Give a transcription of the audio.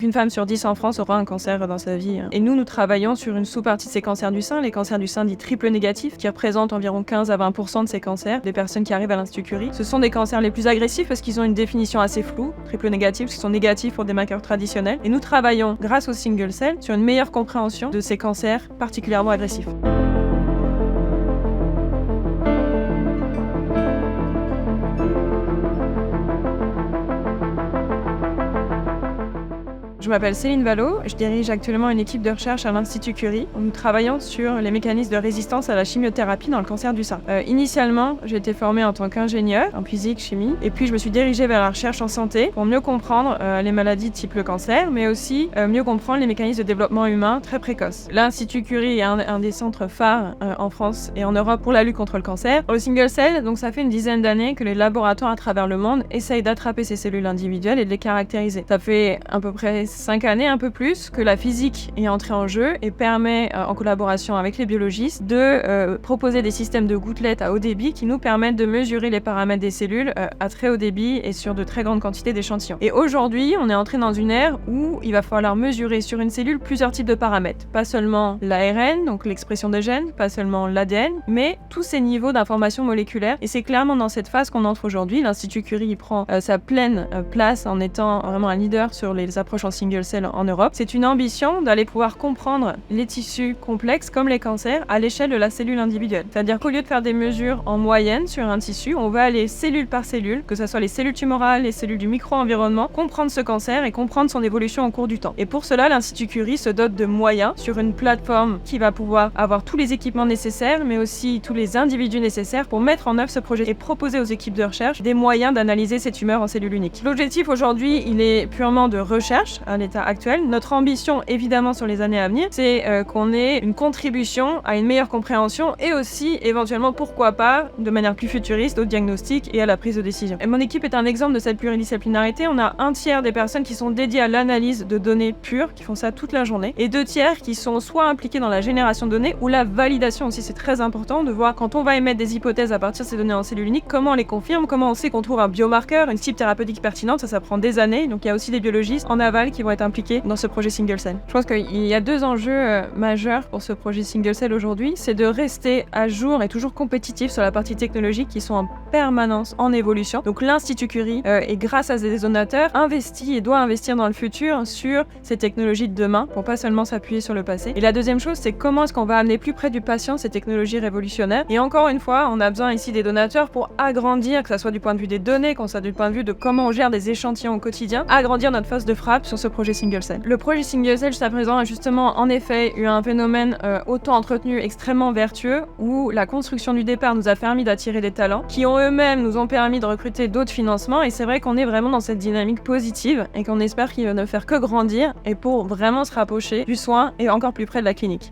Une femme sur 10 en France aura un cancer dans sa vie. Et nous travaillons sur une sous-partie de ces cancers du sein, les cancers du sein dits triple négatifs, qui représentent environ 15 à 20% de ces cancers, des personnes qui arrivent à l'Institut Curie. Ce sont des cancers les plus agressifs parce qu'ils ont une définition assez floue, triple négatifs, parce qu'ils sont négatifs pour des marqueurs traditionnels. Et nous travaillons, grâce au single cell, sur une meilleure compréhension de ces cancers particulièrement agressifs. Je m'appelle Céline Vallot, je dirige actuellement une équipe de recherche à l'Institut Curie où nous travaillons sur les mécanismes de résistance à la chimiothérapie dans le cancer du sein. Initialement, j'ai été formée en tant qu'ingénieure en physique, chimie, et puis je me suis dirigée vers la recherche en santé pour mieux comprendre les maladies type le cancer, mais aussi mieux comprendre les mécanismes de développement humain très précoces. L'Institut Curie est un des centres phares en France et en Europe pour la lutte contre le cancer. Le single cell, donc ça fait une dizaine d'années que les laboratoires à travers le monde essayent d'attraper ces cellules individuelles et de les caractériser. Ça fait à peu près 5 années, un peu plus, que la physique est entrée en jeu et permet, en collaboration avec les biologistes, de proposer des systèmes de gouttelettes à haut débit qui nous permettent de mesurer les paramètres des cellules à très haut débit et sur de très grandes quantités d'échantillons. Et aujourd'hui, on est entré dans une ère où il va falloir mesurer sur une cellule plusieurs types de paramètres. Pas seulement l'ARN, donc l'expression des gènes, pas seulement l'ADN, mais tous ces niveaux d'information moléculaire. Et c'est clairement dans cette phase qu'on entre aujourd'hui. L'Institut Curie prend sa pleine place en étant vraiment un leader sur les approches en single cell en Europe. C'est une ambition d'aller pouvoir comprendre les tissus complexes comme les cancers à l'échelle de la cellule individuelle. C'est-à-dire qu'au lieu de faire des mesures en moyenne sur un tissu, on va aller cellule par cellule, que ce soit les cellules tumorales, les cellules du micro-environnement, comprendre ce cancer et comprendre son évolution au cours du temps. Et pour cela, l'Institut Curie se dote de moyens sur une plateforme qui va pouvoir avoir tous les équipements nécessaires, mais aussi tous les individus nécessaires pour mettre en œuvre ce projet et proposer aux équipes de recherche des moyens d'analyser ces tumeurs en cellules uniques. L'objectif aujourd'hui, il est purement de recherche à l'état actuel. Notre ambition, évidemment, sur les années à venir, c'est qu'on ait une contribution à une meilleure compréhension et aussi, éventuellement, pourquoi pas, de manière plus futuriste, au diagnostic et à la prise de décision. Et mon équipe est un exemple de cette pluridisciplinarité. On a un tiers des personnes qui sont dédiées à l'analyse de données pures, qui font ça toute la journée, et 2 tiers qui sont soit impliqués dans la génération de données ou la validation aussi. C'est très important de voir, quand on va émettre des hypothèses à partir de ces données en cellules uniques, comment on les confirme, comment on sait qu'on trouve un biomarqueur, une cible thérapeutique pertinente. Ça prend des années. Donc il y a aussi des biologistes en aval qui vont être impliqués dans ce projet single cell. Je pense qu'il y a 2 enjeux majeurs pour ce projet single cell aujourd'hui. C'est de rester à jour et toujours compétitif sur la partie technologique qui sont en permanence en évolution. Donc l'Institut Curie et grâce à des donateurs investit et doit investir dans le futur sur ces technologies de demain pour pas seulement s'appuyer sur le passé. Et la deuxième chose, c'est comment est-ce qu'on va amener plus près du patient ces technologies révolutionnaires. Et encore une fois, on a besoin ici des donateurs pour agrandir, que ce soit du point de vue des données, que ce soit du point de vue de comment on gère des échantillons au quotidien, agrandir notre force de frappe sur ce projet single cell. Le projet single cell jusqu'à présent a justement en effet eu un phénomène auto-entretenu extrêmement vertueux où la construction du départ nous a permis d'attirer des talents qui eux-mêmes nous ont permis de recruter d'autres financements et c'est vrai qu'on est vraiment dans cette dynamique positive et qu'on espère qu'il va ne faire que grandir et pour vraiment se rapprocher du soin et encore plus près de la clinique.